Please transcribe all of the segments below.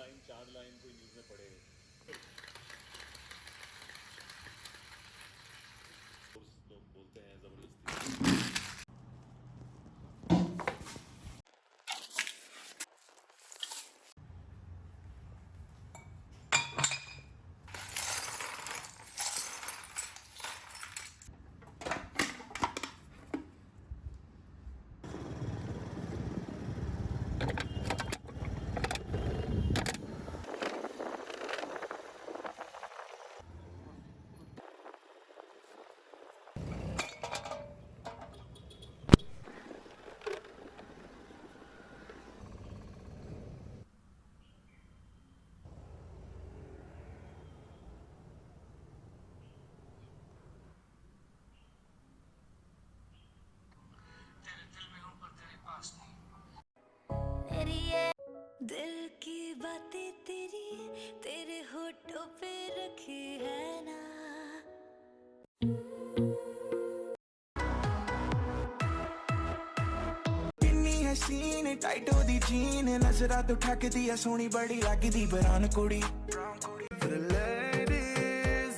Line 4 line कोई news में पढ़े लोग बोलते हैं ज़बरदस्ती। मेरी ये दिल की बातें तेरी तेरे होठों पे रखी है ना। किन्नी हसीन टाइट दी जीन नजरा तो ठकदी है सोनी बड़ी लगदी बरान कुड़ी For the ladies.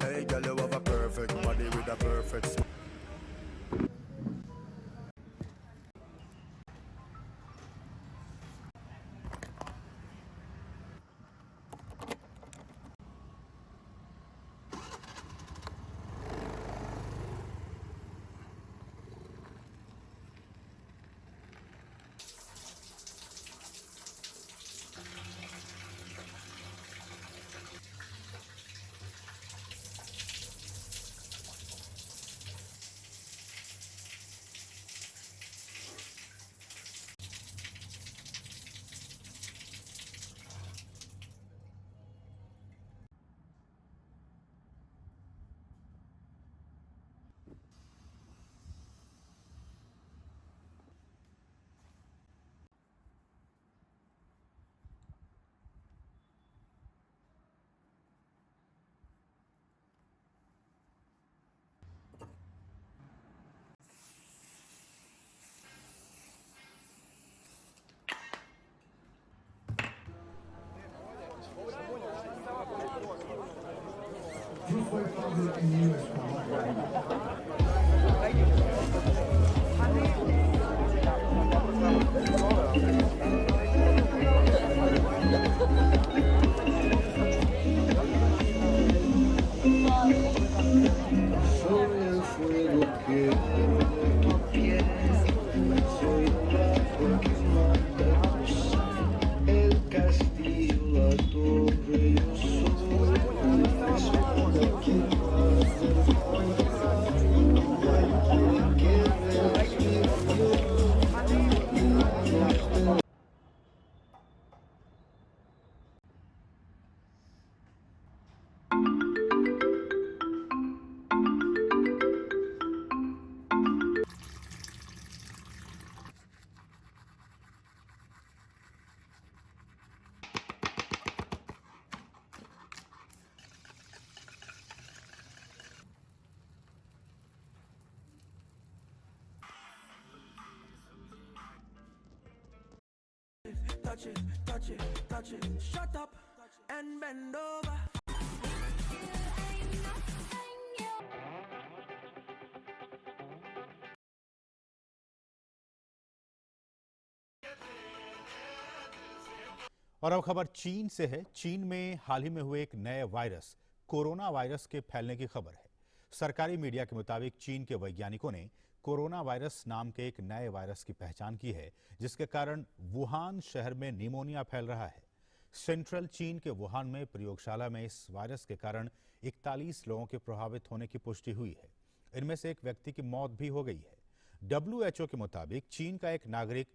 Hey girl, you have a perfect body with a perfect smile. Soy el fuego que quema tu piel, soy el agua que mata tu sed, el castillo, la torre, yo soy la espada que mata el fuego, que Touch it, touch it, touch it. Shut up and bend over. और अब खबर चीन से है। चीन में हाल ही में हुए एक नए वायरस कोरोना वायरस के फैलने की खबर है। सरकारी मीडिया के मुताबिक चीन के वैज्ञानिकों ने कोरोना वायरस नाम के एक नए वायरस की पहचान की है, जिसके कारण वुहान शहर में निमोनिया फैल रहा है। सेंट्रल चीन के वुहान में प्रयोगशाला में इस वायरस के कारण 41 लोगों के प्रभावित होने की पुष्टि हुई है। इनमें से एक व्यक्ति की मौत भी हो गई है। WHO के मुताबिक चीन का एक नागरिक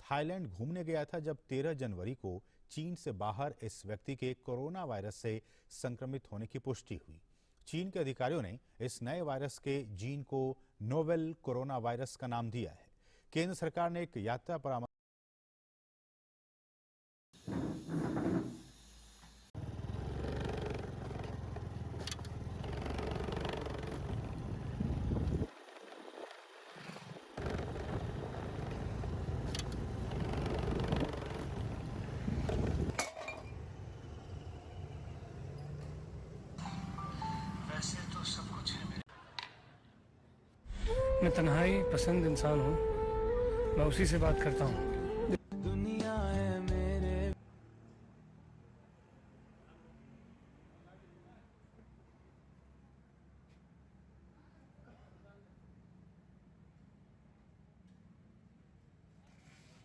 थाईलैंड घूमने गया था जब 13 जनवरी को चीन से बाहर इस व्यक्ति के कोरोना वायरस से संक्रमित होने की पुष्टि हुई। चीन के अधिकारियों ने इस नए वायरस के जीन को नोवेल कोरोना वायरस का नाम दिया है। केंद्र सरकार ने एक यात्रा परामर्श मैं तन्हाई पसंद इंसान हूँ, मैं उसी से बात करता हूँ। दुनिया है मेरे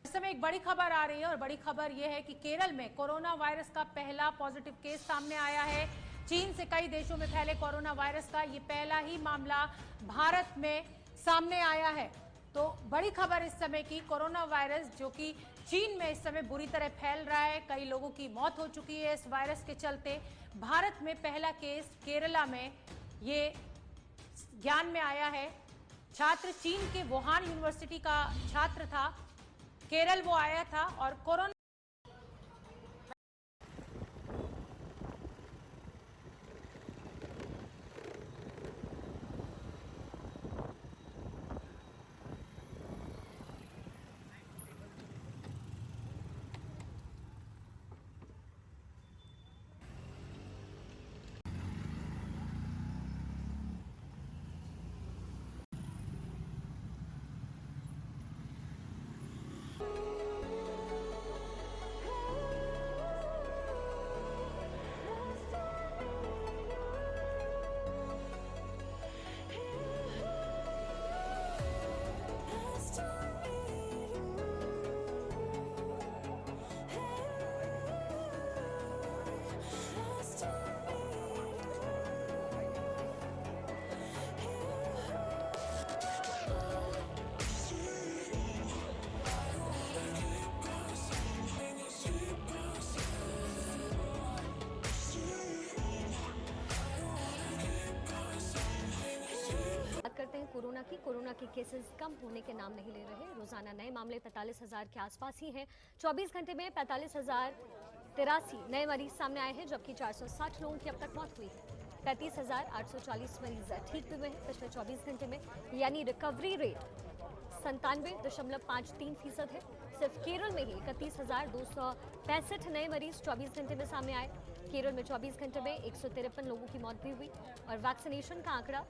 इस समय एक बड़ी खबर आ रही है और बड़ी खबर यह है कि केरल में कोरोना वायरस का पहला पॉजिटिव केस सामने आया है। चीन से कई देशों में फैले कोरोना वायरस का ये पहला ही मामला भारत में सामने आया है। तो बड़ी खबर इस समय की, कोरोना वायरस जो कि चीन में इस समय बुरी तरह फैल रहा है, कई लोगों की मौत हो चुकी है इस वायरस के चलते। भारत में पहला केस केरला में ये ज्ञान में आया है। छात्र चीन के वुहान यूनिवर्सिटी का छात्र था, केरल वो आया था और कोरोना बात करते हैं कोरोना के केसेस कम होने के नाम नहीं ले रहे। रोजाना नए मामले 45,000 के आसपास ही हैं। 24 घंटे में 45,083 नए मरीज सामने आए हैं, जबकि 460 लोगों की अब तक मौत हुई है। 35,840 मरीज ठीक भी हुए हैं पिछले 24 घंटे में, यानी रिकवरी रेट 97.53% है। सिर्फ केरल में ही 31,265 नए मरीज 24 घंटे में सामने आए। केरल में 24 घंटे में 153 लोगों की मौत भी हुई और वैक्सीनेशन का आंकड़ा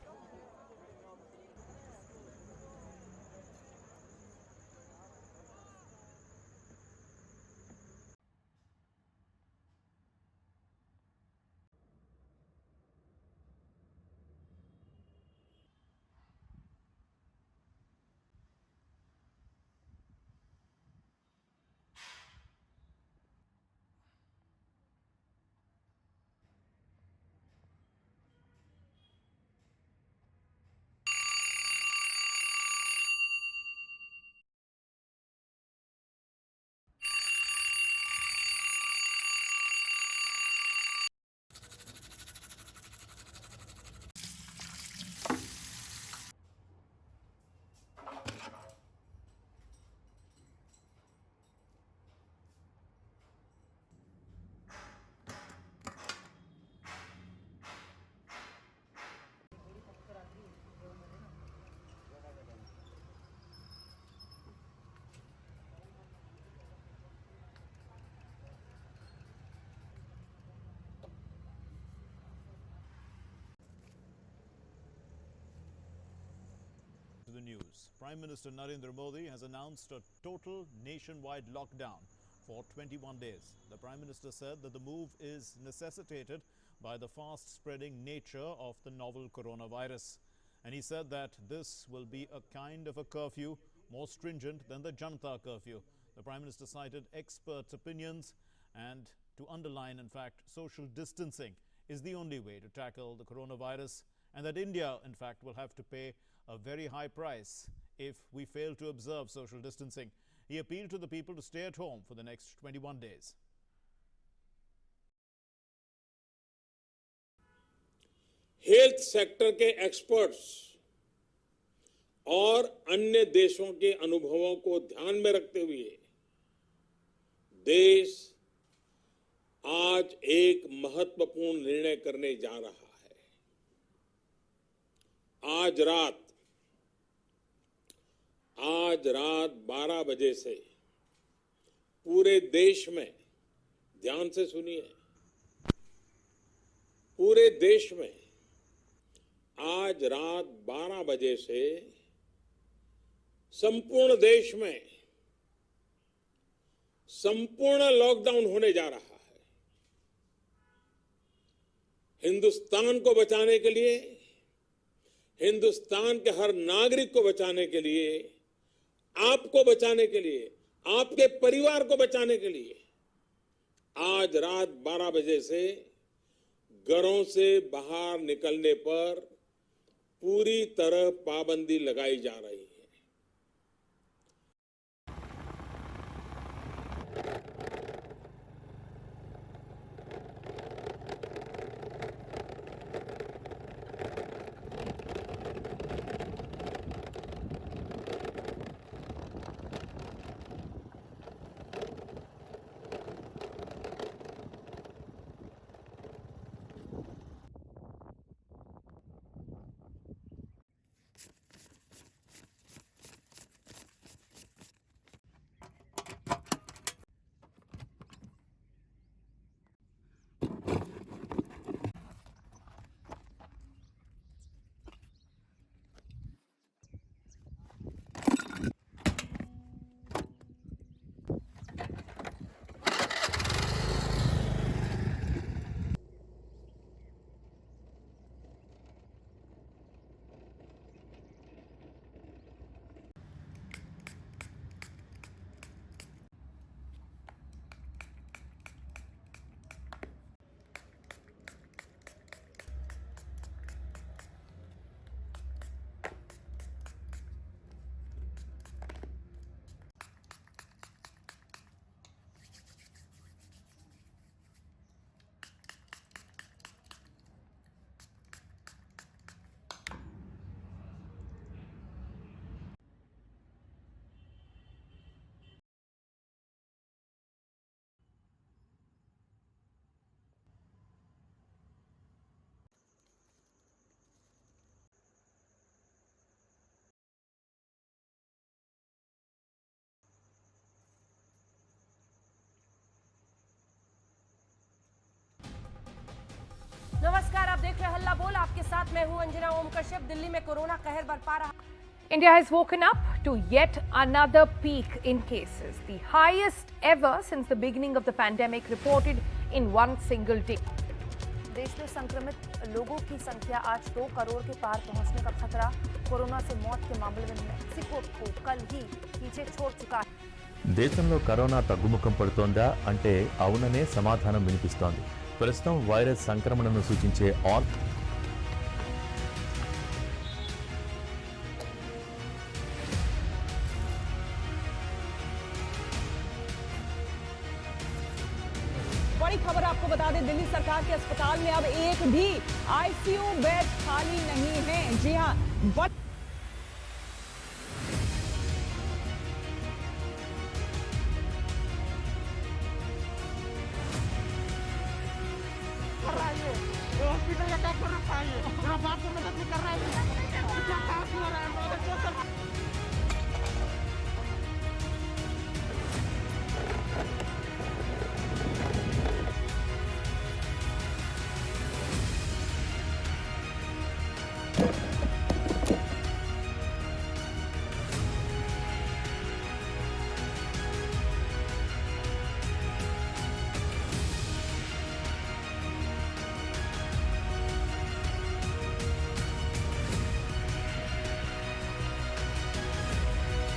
To the news. Prime Minister Narendra Modi has announced a total nationwide lockdown for 21 days. The Prime Minister said that the move is necessitated by the fast-spreading nature of the novel coronavirus. And he said that this will be a kind of a curfew more stringent than the Janata curfew. The Prime Minister cited experts' opinions and to underline, in fact, social distancing is the only way to tackle the coronavirus, and that India, in fact, will have to pay a very high price if we fail to observe social distancing. He appealed to the people to stay at home for the next 21 days. Health sector के experts और अन्य देशों के अनुभवों को ध्यान में रखते हुए देश आज एक महत्वपूर्ण निर्णय करने जा रहा है। आज रात 12 बजे से पूरे देश में, ध्यान से सुनिए, पूरे देश में आज रात 12 बजे से संपूर्ण देश में संपूर्ण लॉकडाउन होने जा रहा है। हिंदुस्तान को बचाने के लिए, हिंदुस्तान के हर नागरिक को बचाने के लिए, आपको बचाने के लिए, आपके परिवार को बचाने के लिए आज रात 12 बजे से घरों से बाहर निकलने पर पूरी तरह पाबंदी लगाई जा रही है। नमस्कार, आप देख रहे हैं हल्ला बोल। आपके साथ मैं हूं अंजना ओम कश्यप। दिल्ली में कोरोना कहर बरपा रहा। India has woken up to yet another peak in cases, the highest ever since the beginning of the pandemic reported in one single day. देश में संक्रमित लोगों की संख्या आज 2 करोड़ के पार पहुंचने का खतरा। कोरोना से मौत के मामले में मेक्सिको को कल ही पीछे छोड़ चुका है। దేశంలో కరోనా తగ్గుముఖం పడుతోందా అంటే అవుననే సమాధానం వినిపిస్తోంది. ప్రస్తుతం వైరస్ సంక్రమణను సూచించే बड़ी खबर आपको बता दें, दिल्ली सरकार के अस्पताल में अब एक भी आईसीयू बेड खाली नहीं है। जी हां, हॉस्पिटल का डॉक्टर रखाइए, बात को मदद नहीं कर रहा है।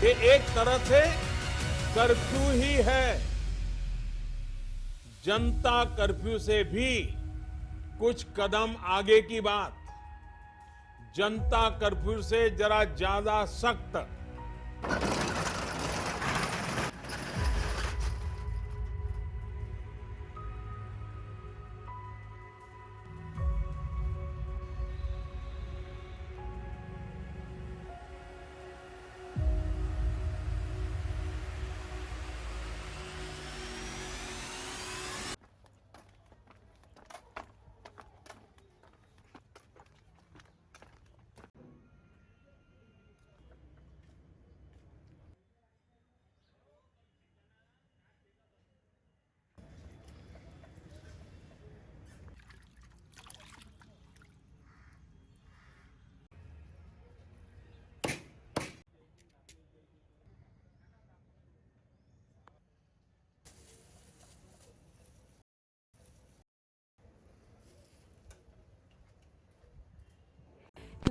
ये एक तरह से कर्फ्यू ही है। जनता कर्फ्यू से भी कुछ कदम आगे की बात। जनता कर्फ्यू से जरा ज्यादा सख्त।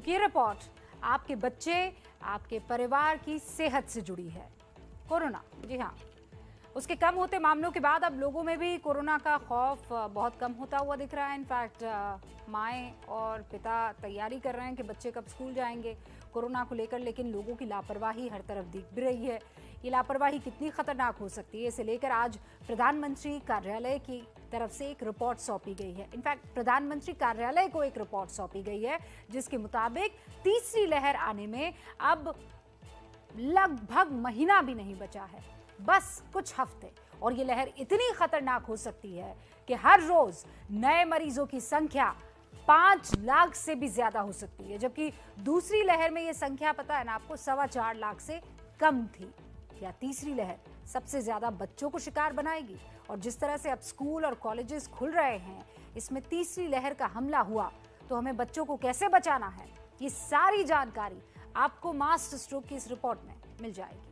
क्योंकि ये रिपोर्ट आपके बच्चे, आपके परिवार की सेहत से जुड़ी है। कोरोना, जी हाँ, उसके कम होते मामलों के बाद अब लोगों में भी कोरोना का खौफ बहुत कम होता हुआ दिख रहा है। इनफैक्ट माएँ और पिता तैयारी कर रहे हैं कि बच्चे कब स्कूल जाएंगे कोरोना को लेकर, लेकिन लोगों की लापरवाही हर तरफ दिख भी रही है। ये लापरवाही कितनी खतरनाक हो सकती है, इसे लेकर आज प्रधानमंत्री कार्यालय की तरफ से एक रिपोर्ट सौंपी गई है। इनफैक्ट प्रधानमंत्री कार्यालय को एक रिपोर्ट सौंपी गई है जिसके मुताबिक तीसरी लहर आने में अब लगभग महीना भी नहीं बचा है, बस कुछ हफ्ते, और ये लहर इतनी खतरनाक हो सकती है कि हर रोज नए मरीजों की संख्या 5 लाख से भी ज्यादा हो सकती है, जबकि दूसरी लहर में ये संख्या पता है ना आपको 4.25 लाख से कम थी। क्या तीसरी लहर सबसे ज्यादा बच्चों को शिकार बनाएगी? और जिस तरह से अब स्कूल और कॉलेजेस खुल रहे हैं, इसमें तीसरी लहर का हमला हुआ तो हमें बच्चों को कैसे बचाना है, ये सारी जानकारी आपको मास्टर स्ट्रोक की इस रिपोर्ट में मिल जाएगी।